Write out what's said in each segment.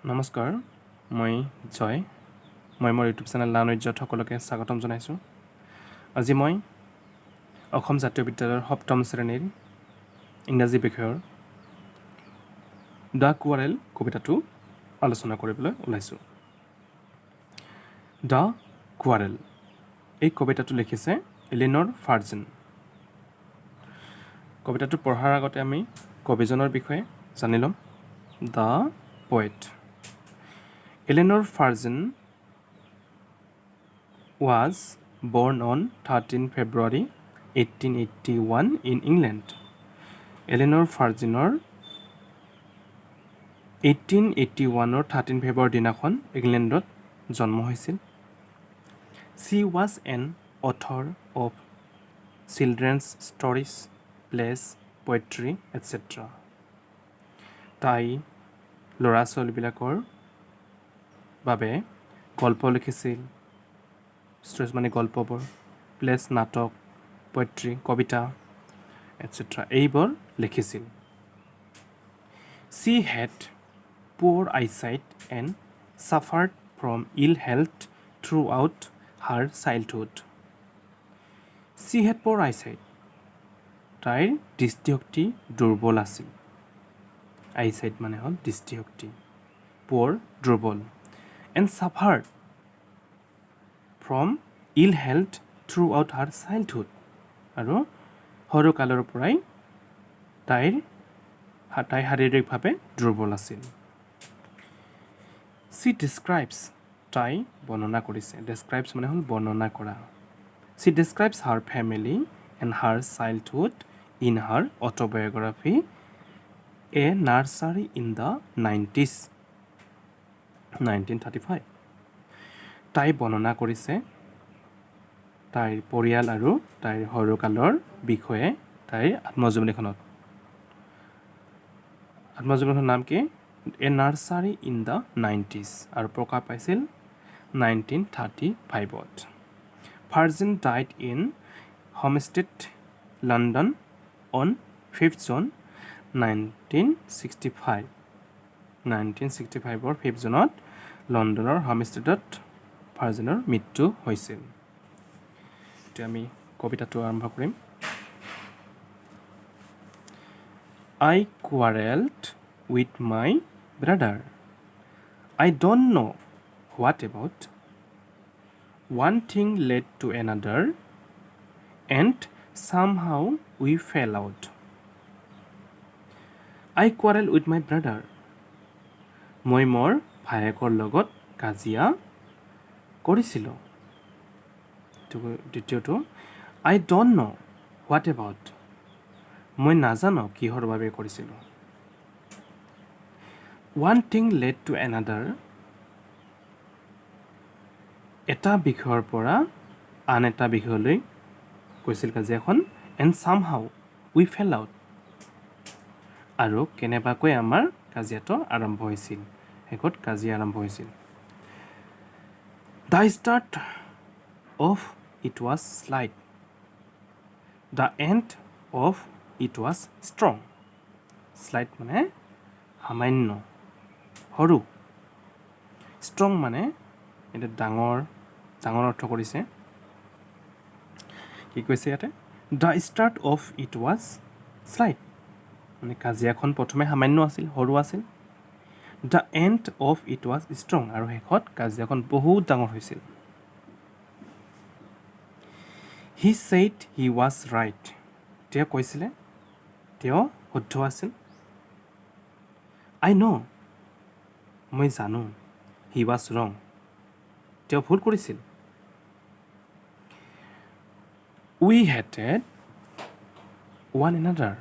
নমস্কাৰ মই জয় মই মোৰ ইউটিউব চেনেল লানৈজ্যত সকলোকে স্বাগতম জনাইছোঁ আজি মই অসম জাতীয় বিদ্যালয়ৰ সপ্তম শ্ৰেণীৰ ইংৰাজী বিষয়ৰ দ্য কোৱাৰেল কবিতাটো আলোচনা কৰিবলৈ ওলাইছোঁ দ্য কোৱাৰেল এই কবিতাটো লিখিছে এলিনৰ ফাৰ্জিন কবিতাটো পঢ়াৰ আগতে আমি কবিজনৰ বিষয়ে জানি ল'ম the poet Eleanor Farjeon was born on 13 February 1881 in England. Eleanor Farjeonৰ 1881 13 February দিনাখন ইংলেণ্ডত জন্ম হৈছিল She was an author of children's stories, plays, poetry, etc. তাই ল'ৰা ছোৱালীবিলাকৰ বাবে গল্প লিখিছিল ষ্টৰিজ মানে গল্পবোৰ প্লেছ নাটক পয়েট্ৰি কবিতা এটচেট্ৰা এইবোৰ লিখিছিল She had poor eyesight and suffered from ill health throughout her childhood. She had poor eyesight. তাইৰ দৃষ্টিশক্তি দুৰ্বল আছিল eyesight মানে হ'ল দৃষ্টিশক্তি poor দুৰ্বল and suffered from ill health throughout her childhood আৰু সৰুকালৰ পৰাই তাই শাৰীৰিকভাৱে দুৰ্বল আছিল She describes তাই বৰ্ণনা কৰিছে describes মানে হ'ল বৰ্ণনা কৰা She describes her family and her childhood in her autobiography A Nursery in the 90s 1935 তাই বৰ্ণনা কৰিছে তাইৰ পৰিয়াল আৰু তাইৰ সৰুকালৰ বিষয়ে তাইৰ আত্মজীৱনীখনৰ নাম কি A Nursery in the 90s আৰু প্ৰকাশ পাইছিল 1935ত Farjeon died in Hampstead, London on 5th June 1965 1965 5th জুনত লণ্ডনৰ হামষ্টেডত ফাৰ্জেনৰ মৃত্যু হৈছিল এতিয়া আমি কবিতাটো আৰম্ভ কৰিম I quarreled with my brother I don't know what about one thing led to another and somehow we fell out I quarreled with my brother মই মোৰ ভায়েকৰ লগত কাজিয়া কৰিছিলোঁ দ্বিতীয়টো I don't know what about মই নাজানো কিহৰ বাবে কৰিছিলোঁ one thing led to another এটা বিষয়ৰ পৰা আন এটা বিষয়লৈ কৈছিল কাজিয়াখন and somehow we fell out আৰু কেনেবাকৈ আমাৰ কাজিয়াটো আৰম্ভ হৈছিল শেষত কাজিয়া আৰম্ভ হৈছিল The start of it was slight The end of it was strong slight মানে সামান্য সৰু strong মানে এটা ডাঙৰ অৰ্থ কৰিছে কি কৈছে ইয়াতে The start of it was slight মানে কাজিয়াখন প্ৰথমে সামান্য আছিল সৰু আছিল The end of it was strong আৰু শেষত কাজিয়াখন বহুত ডাঙৰ হৈছিল He said he was right তেওঁ কৈছিলে তেওঁ শুদ্ধ আছিল I know মই জানো he was wrong তেওঁ ভুল কৰিছিল We hated one another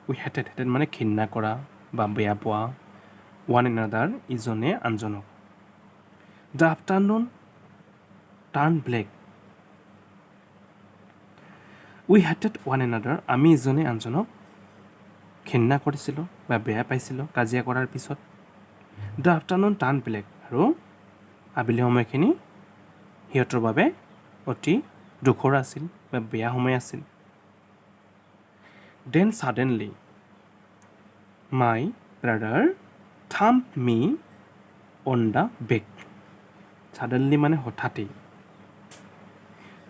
We hated মানে ঘৃণা কৰা বা বেয়া পোৱা one another ইজনে আনজনক The afternoon turned black We hated one another আমি ইজনে আনজনক ঘৃণা কৰিছিলোঁ বা বেয়া পাইছিলোঁ কাজিয়া কৰাৰ পিছত The afternoon turned black আৰু আবেলি সময়খিনি সিহঁতৰ বাবে অতি দুখৰ আছিল বা বেয়া সময় আছিল Then suddenly my brother thump me on the back suddenly মানে হঠাতেই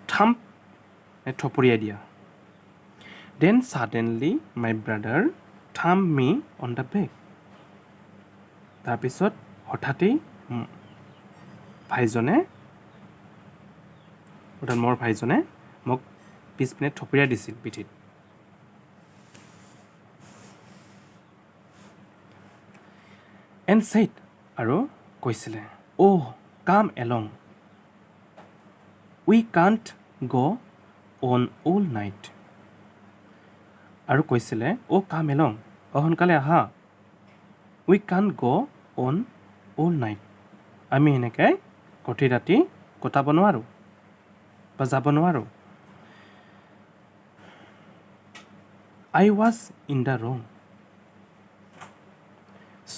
থাম্প থপৰিয়াই দিয়া then suddenly my brother thump me on the back তাৰপিছত হঠাতেই ভাইজনে অৰ্থাৎ মোৰ ভাইজনে মোক পিছপিনে থপৰিয়াই দিছিল পিঠিত এণ্ড ছেইড আৰু কৈছিলে অ' কাম এলং উই কাণ্ট গ' অন অল নাইট আৰু কৈছিলে অ' কাম এলং সোনকালে আহা উই কাণ্ট গ' অন অল নাইট আমি এনেকৈ গোটেই ৰাতি কটাব নোৱাৰোঁ বা যাব নোৱাৰোঁ আই was in the wrong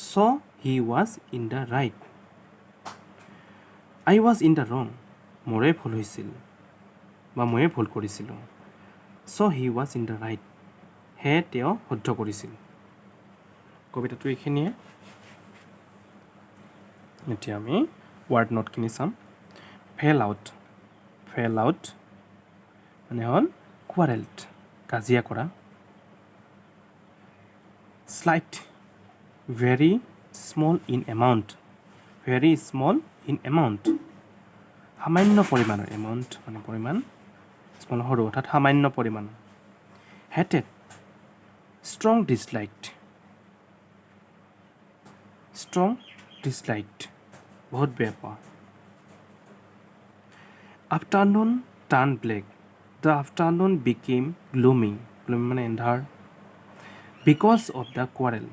so' he was in the right I was in the wrong মোৰে ভুল হৈছিল বা ময়ে ভুল কৰিছিলোঁ so' he was in the right সেয়ে তেওঁ শুদ্ধ কৰিছিল কবিতাটো এইখিনিয়ে এতিয়া আমি ৱাৰ্ড নোটখিনি চাম ফেল আউট মানে হ'ল কোৱাৰেল্ট কাজিয়া কৰা slight very small in amount সামান্য পৰিমাণৰ এমাউণ্ট মানে পৰিমাণ স্মল সৰু অৰ্থাৎ সামান্য পৰিমাণ হেটেড ষ্ট্ৰং ডিছলাইকড বহুত বেয়া পোৱা afternoon turn black the afternoon became gloomy মানে এন্ধাৰ বিকজ অফ দ্য কোৱাৰেল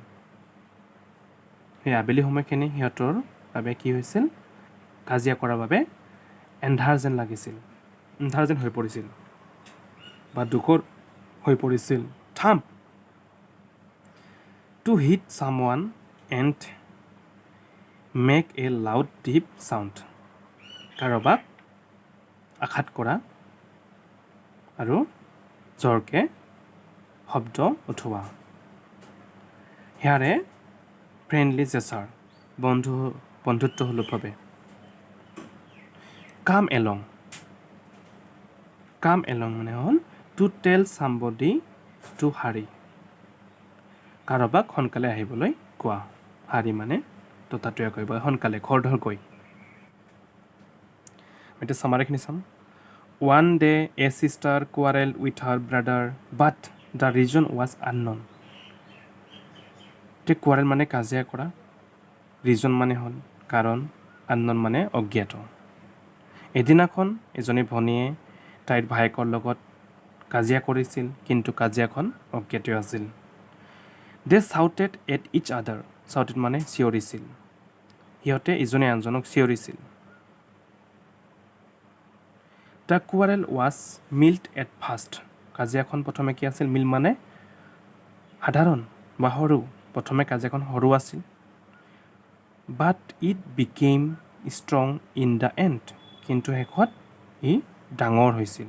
সেই আবেলি সময়খিনি সিহঁতৰ বাবে কি হৈছিল কাজিয়া কৰাৰ বাবে এন্ধাৰ যেন লাগিছিল এন্ধাৰ যেন হৈ পৰিছিল বা দুখৰ হৈ পৰিছিল thump to hit someone and make a loud deep sound কাৰোবাক আঘাত কৰা আৰু জোৰকৈ শব্দ উঠোৱা হেয়াৰে ফ্ৰেণ্ডলি জেচাৰ বন্ধুত্বসুলভভাৱে কাম এলং মানে হ'ল টু টেল চামবডি টু হাৰি কাৰোবাক সোনকালে আহিবলৈ কোৱা হাৰি মানে ততাতৈয়া কৰিব সোনকালে খৰধৰকৈ এতিয়া চামাৰিখিনি চাম one day a sister quarrel with her brother but the reason was unknown এতিয়া কোৱাৰেল মানে কাজিয়া কৰা ৰিজন মানে হ'ল কাৰণ আননন মানে অজ্ঞাত এদিনাখন এজনী ভনীয়ে তাইৰ ভায়েকৰ লগত কাজিয়া কৰিছিল কিন্তু কাজিয়াখন অজ্ঞাত আছিল দে চাউটেড এট ইচ আদাৰ চাউটেড মানে চিঞৰিছিল সিহঁতে ইজনে আনজনক চিঞৰিছিল the quarrel was mild at first কাজিয়াখন প্ৰথমে কি আছিল মিল্ড মানে সাধাৰণ বা সৰু প্ৰথমে কাজিয়াখন সৰু আছিল but it became strong in the and কিন্তু শেষত ই ডাঙৰ হৈছিল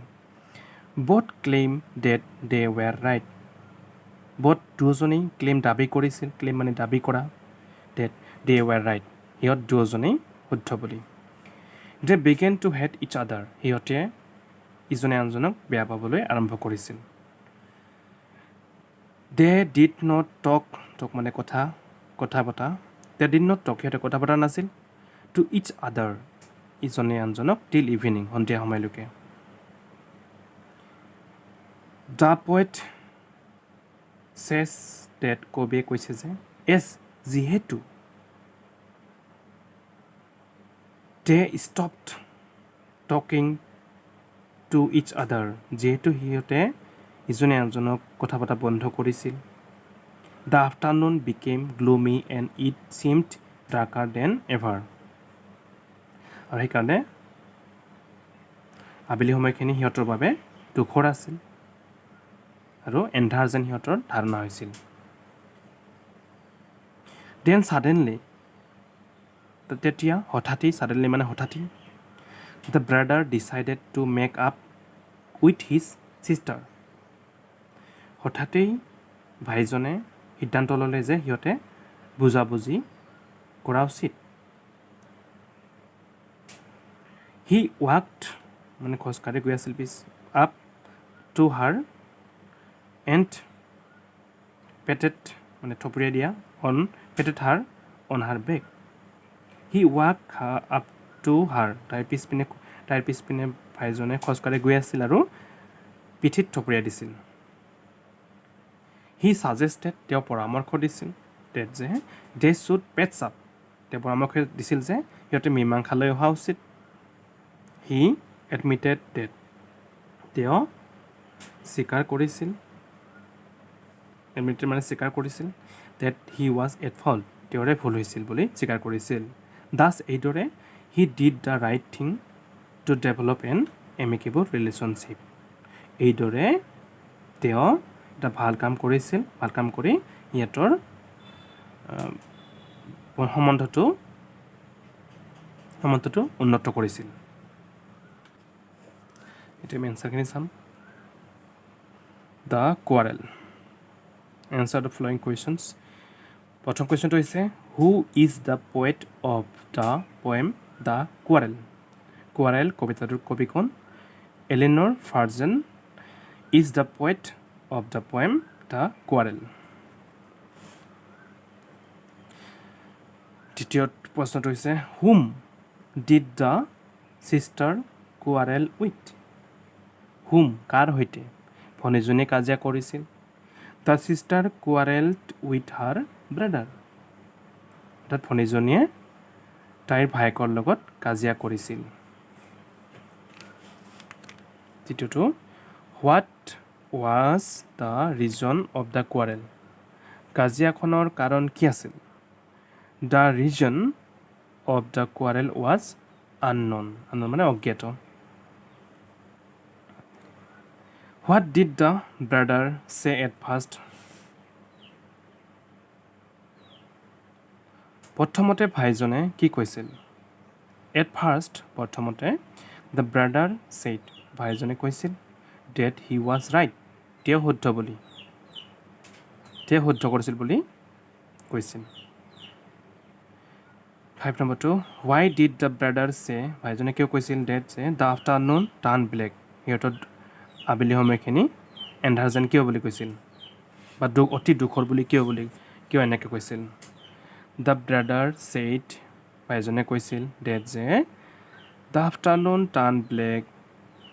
বথ ক্লেইম ডেট দে ৱেৰ ৰাইট বথ দুয়োজনেই দাবী কৰিছিল ক্লেইম মানে দাবী কৰা ডেট দে ৱেৰ ৰাইট সিহঁত দুয়োজনেই শুদ্ধ বুলি দে বিগেন টু হেট ইচ আদাৰ সিহঁতে ইজনে আনজনক বেয়া পাবলৈ আৰম্ভ কৰিছিল দে ডিড নট টক মানে কথা পতা দে ডিড নট টক সিহঁতে কথা পতা নাছিল টু ইচ আদাৰ ইজনে আনজনক টিল ইভিনিং সন্ধিয়া সময়লৈকে দ্য পইট চেছ ডেট কবিয়ে কৈছে যে যিহেতু দে ষ্টপড টকিং টু ইচ আদাৰ যিহেতু সিহঁতে ইজনে আনজনক কথা পতা বন্ধ কৰিছিল the afternoon became gloomy and it seemed darker than ever আৰু সেইকাৰণে আবেলি সময়খিনি সিহঁতৰ বাবে দুখৰ আছিল আৰু এন্ধাৰ যেন সিহঁতৰ ধাৰণা হৈছিল দেন ছাডেনলি তেতিয়া হঠাতেই ছাডেনলি মানে হঠাতেই the brother decided to make up with his sister হঠাতেই ভাইজনে সিদ্ধান্ত ল'লে যে সিহঁতে বুজাবুজি কৰা উচিত হি ৱাকড মানে খোজকাঢ়ি গৈ আছিল up to her and patted মানে থপৰিয়াই দিয়া patted her on her back he walk up to her তাইৰ পিছপিনে ভাইজনে খোজকাঢ়ি গৈ আছিল আৰু পিঠিত থপৰিয়াই দিছিল হি ছাজেষ্টেড তেওঁ পৰামৰ্শ দিছিল ডেট যে দে শ্বুড পেটছ আপ তেওঁ পৰামৰ্শ দিছিল যে সিহঁতে মীমাংসালৈ অহা উচিত হি এডমিটেড ডেট তেওঁ স্বীকাৰ কৰিছিল এডমিটেড মানে স্বীকাৰ কৰিছিল date he was at fault তেওঁৰে ভুল হৈছিল বুলি স্বীকাৰ কৰিছিল দাস এইদৰে he did the right thing to develop N amicable relationship এইদৰে তেওঁ এটা ভাল কাম কৰিছিল ভাল কাম কৰি সিহঁতৰ সম্বন্ধটো উন্নত কৰিছিল এতিয়া আমি এনচাৰখিনি চাম the quarrel answer the following questions প্ৰথম কুৱেশ্যনটো হৈছে who is the poet of the poem the quarrel quarrel কবিতাটোৰ কবি কোন এলেনৰ Farjeon is the poet of the poem the quarrel দ্বিতীয় প্ৰশ্নটো হৈছে whom did the sister quarrel with whom কাৰ সৈতে ভনীজনীয়ে কাজিয়া কৰিছিল the sister quarrelled with her brother অৰ্থাৎ ভনীজনীয়ে তাইৰ ভায়েকৰ লগত কাজিয়া কৰিছিল তৃতীয়টো what was the reason of the quarrel কাজিয়াখনৰ কাৰণ কি আছিল the reason of the quarrel was unknown মানে অজ্ঞাত what did the brother say at first প্ৰথমতে ভাইজনে কি কৈছিল এট ফাৰ্ষ্ট প্ৰথমতে দ্য ব্ৰাদাৰ ছেইড ভাইজনে কৈছিল ডেট হি ৱাজ ৰাইট তেওঁ শুদ্ধ কৰিছিল বুলি কৈছিল 5 নম্বৰটো হোৱাই ডিড দ্য ব্ৰাদাৰ চে ভাইজনে কিয় কৈছিল ডেট চে দ্য আফটাৰনুন টাৰ্ণ ব্লেক সিহঁতৰ আবেলি সময়খিনি এন্ধাৰ যেন কিয় বুলি কৈছিল বা অতি দুখৰ বুলি কিয় এনেকৈ কৈছিল দ্য ব্ৰাদাৰ ছেইড ভাইজনে কৈছিল ডেট যে দ্য আফটাৰনুন টাৰ্ণ ব্লেক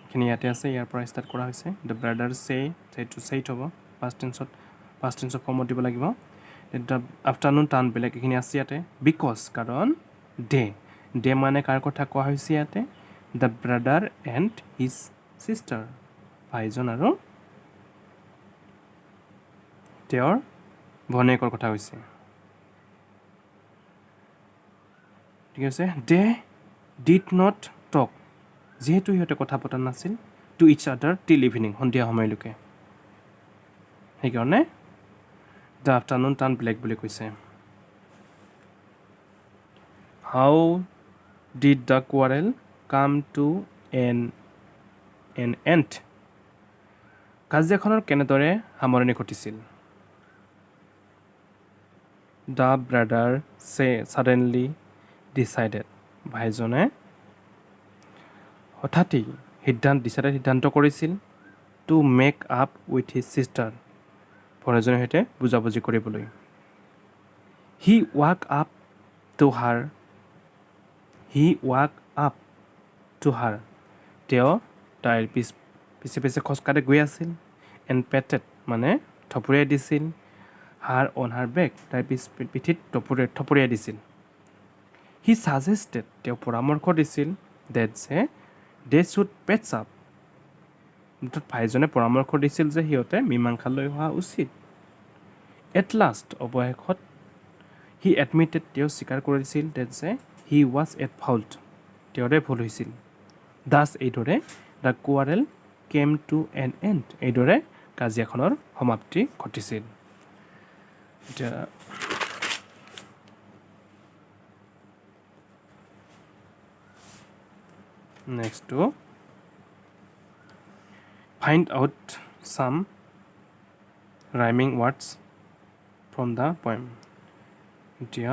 এইখিনি ইয়াতে আছে ইয়াৰ পৰা ষ্টাৰ্ট কৰা হৈছে দ্য ব্ৰাদাৰ সেইটো ছেইড হ'ব পাষ্ট টেন্সৰ ফৰ্মত দিব লাগিব দ্য আফটাৰনুন টাৰ্ণ ব্লেক এইখিনি আছে ইয়াতে বিকজ কাৰণ ডে মানে কাৰ কথা কোৱা হৈছে ইয়াতে the brother and his sister ভাইজন আৰু তেওঁৰ ভনীয়েকৰ কথা হৈছে ঠিক আছে দে ডিড নট টক যিহেতু সিহঁতে কথা পতা নাছিল টু ইচ আদাৰ টিল ইভিনিং সন্ধিয়া সময়লৈকে সেইকাৰণে দ্য আফটাৰনুন টাৰ্ণ ব্লেক বুলি কৈছে হাউ did the কোৱাৰেল come to an and কাজিয়াখনৰ কেনেদৰে সামৰণি ঘটিছিল দ্য ব্ৰাদাৰ ছাডেনলি ডিচাইডেড ভাইজনে হঠাতেই সিদ্ধান্ত কৰিছিল to make up with his sister ভনীজনীৰ সৈতে বুজাবুজি কৰিবলৈ he walk up to her তেওঁ তাইৰ পিছে খোজকাঢ়ি গৈ আছিল এণ্ড পেটেড মানে থপৰিয়াই দিছিল হাৰ অন হাৰ বেক তাইৰ পিঠিত থপৰিয়াই দিছিল হি ছাজেষ্টেড তেওঁ পৰামৰ্শ দিছিল ডেট যে দে শ্বুড পেটছ আপ অৰ্থাৎ ভাইজনে পৰামৰ্শ দিছিল যে সিহঁতে মীমাংসালৈ অহা উচিত এট লাষ্ট অৱশেষত হি এডমিটেড তেওঁ স্বীকাৰ কৰিছিল ডেট যে হি ৱাজ এট ফল্ট তেওঁৰে ভুল হৈছিল দাস এইদৰে the quarrel came to an end এইদৰে কাজিয়াখনৰ সমাপ্তি ঘটিছিল এতিয়া নেক্সটটো find out some rhyming words from the poem এতিয়া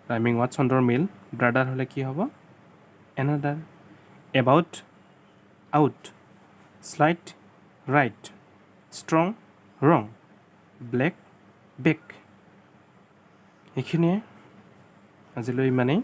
ৰাইমিং ৱৰ্ড চন্দৰ মিল ব্ৰাদাৰ হ'লে কি হ'ব another about out slight right strong wrong black back এইখিনিয়ে আজিলৈ ইমানেই